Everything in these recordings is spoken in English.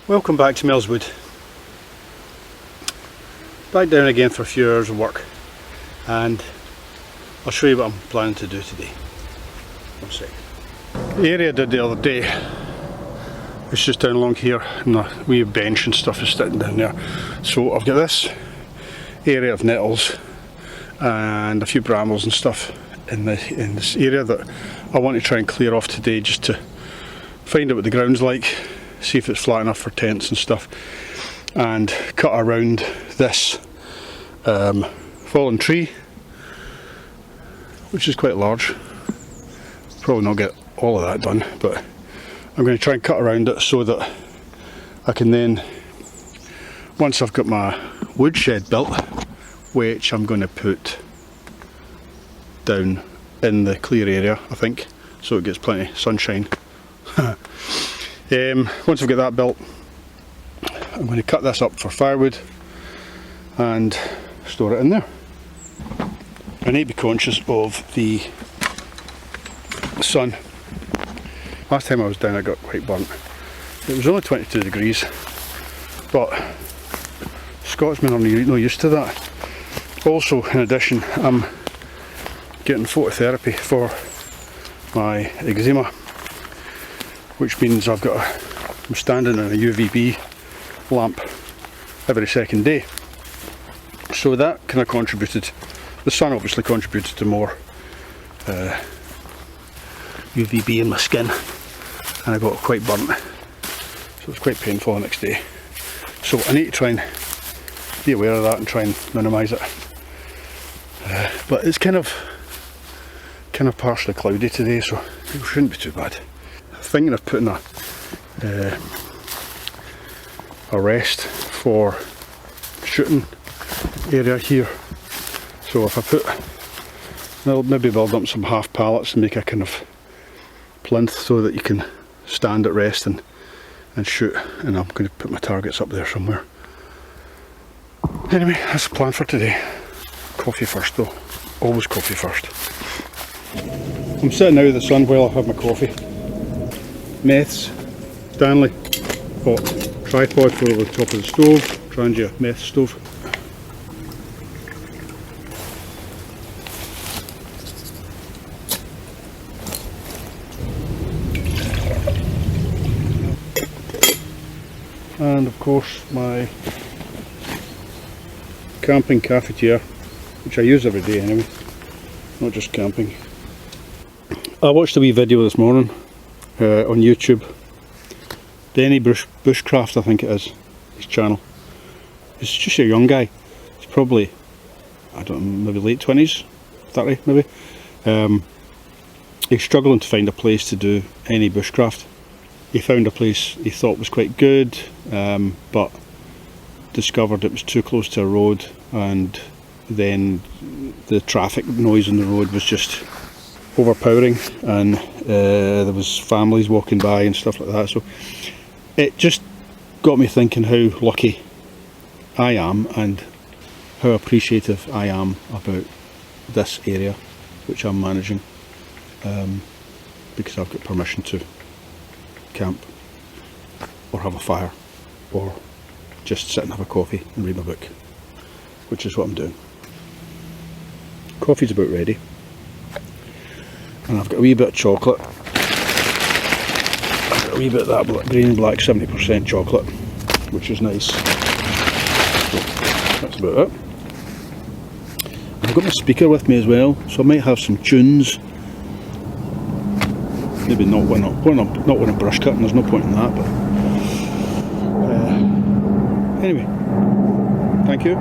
Welcome back to Millswood. Back down again for a few hours of work, and I'll show you what I'm planning to do today. One sec. The area I did the other day is just down along here, and the wee bench and stuff is sitting down there. So I've got this area of nettles and a few brambles and stuff in this area that I want to try and clear off today, just to find out what the ground's like, see if it's flat enough for tents and stuff, and cut around this fallen tree, which is quite large. Probably not get all of that done, but I'm going to try and cut around it so that I can then, once I've got my woodshed built, which I'm going to put down in the clear area, I think, so it gets plenty of sunshine. Once I've got that built, I'm going to cut this up for firewood and store it in there. I need to be conscious of the sun. Last time I was down I got quite burnt. It was only 22 degrees, but Scotsmen are not used to that. Also, in addition, I'm getting phototherapy for my eczema, which means I'm standing in a UVB lamp every second day. So that kind of contributed, the sun obviously contributed to more UVB in my skin, and I got quite burnt. So it's quite painful the next day. So I need to try and be aware of that and try and minimise it. But it's kind of partially cloudy today, so it shouldn't be too bad. I'm thinking of putting a rest for shooting area here. So if I I'll maybe build up some half pallets and make a kind of plinth so that you can stand at rest and shoot, and I'm going to put my targets up there somewhere. Anyway, that's the plan for today. Coffee first though, always coffee first. I'm sitting out in the sun while I have my coffee. Meths, Stanley, got tripod for over the top of the stove, Trangia meth stove. And of course my camping cafetiere, which I use every day anyway, not just camping. I watched a wee video this morning on YouTube. Denny Bushcraft, I think it is, his channel. He's just a young guy. He's probably, I don't know, maybe late 20s, 30 maybe. He's struggling to find a place to do any bushcraft. He found a place he thought was quite good, but discovered it was too close to a road, and then the traffic noise on the road was just overpowering, and there was families walking by and stuff like that. So it just got me thinking how lucky I am and how appreciative I am about this area which I'm managing, because I've got permission to camp or have a fire or just sit and have a coffee and read my book, which is what I'm doing. Coffee's about ready, and I've got a wee bit of chocolate. I've got a wee bit of that green and black 70% chocolate, which is nice. So that's about it. I've got my speaker with me as well, so I might have some tunes. Maybe not when I'm brush cutting, there's no point in that, but anyway, thank you.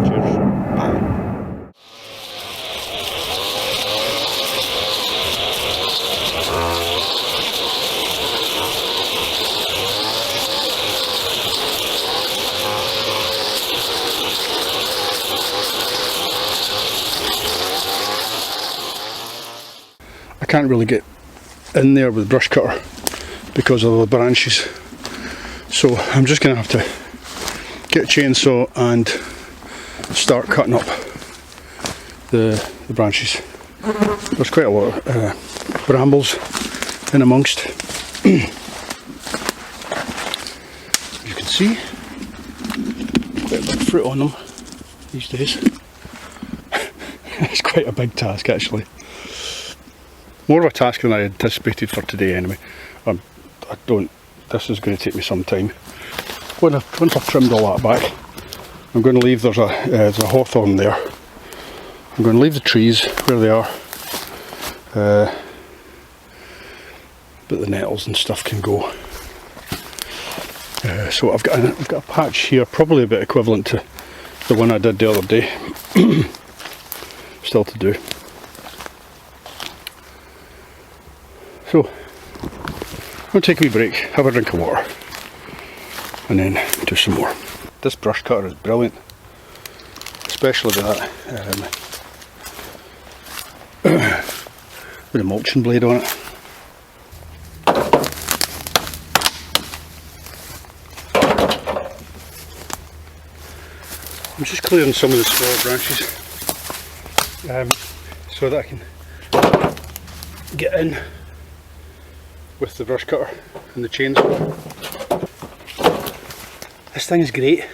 Cheers. Bye. I can't really get in there with the brush cutter because of the branches, so I'm just going to have to get a chainsaw and start cutting up the branches. There's quite a lot of brambles in amongst. see, quite a bit of fruit on them these days. It's quite a big task actually. More of a task than I anticipated for today anyway. This is going to take me some time. Once I've trimmed all that back, I'm going to leave, there's a hawthorn there. I'm going to leave the trees where they are. But the nettles and stuff can go. So I've got a patch here, probably a bit equivalent to the one I did the other day. Still to do. So I'm going to take a wee break, have a drink of water, and then do some more. This brush cutter is brilliant, especially with that with a mulching blade on it. I'm just clearing some of the smaller branches so that I can get in with the brush cutter and the chainsaw. This thing is great.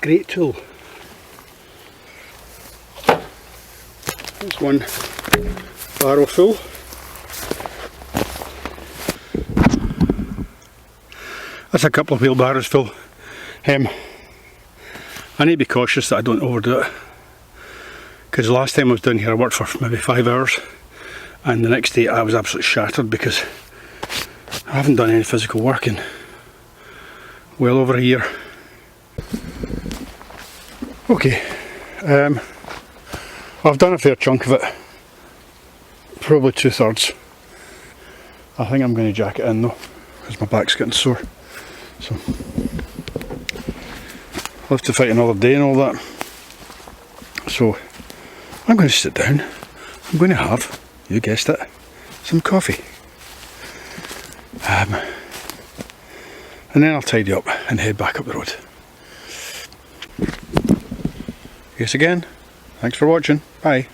Great tool. There's one barrow full. That's a couple of wheelbarrows full. I need to be cautious that I don't overdo it, because last time I was down here I worked for maybe 5 hours, and the next day I was absolutely shattered because I haven't done any physical work in well over a year. Okay, I've done a fair chunk of it, probably 2/3. I think I'm going to jack it in though, because my back's getting sore. So I'll have to fight another day and all that. So I'm going to sit down. I'm going to have, you guessed it, some coffee. And then I'll tidy up and head back up the road. Yes again, thanks for watching. Bye.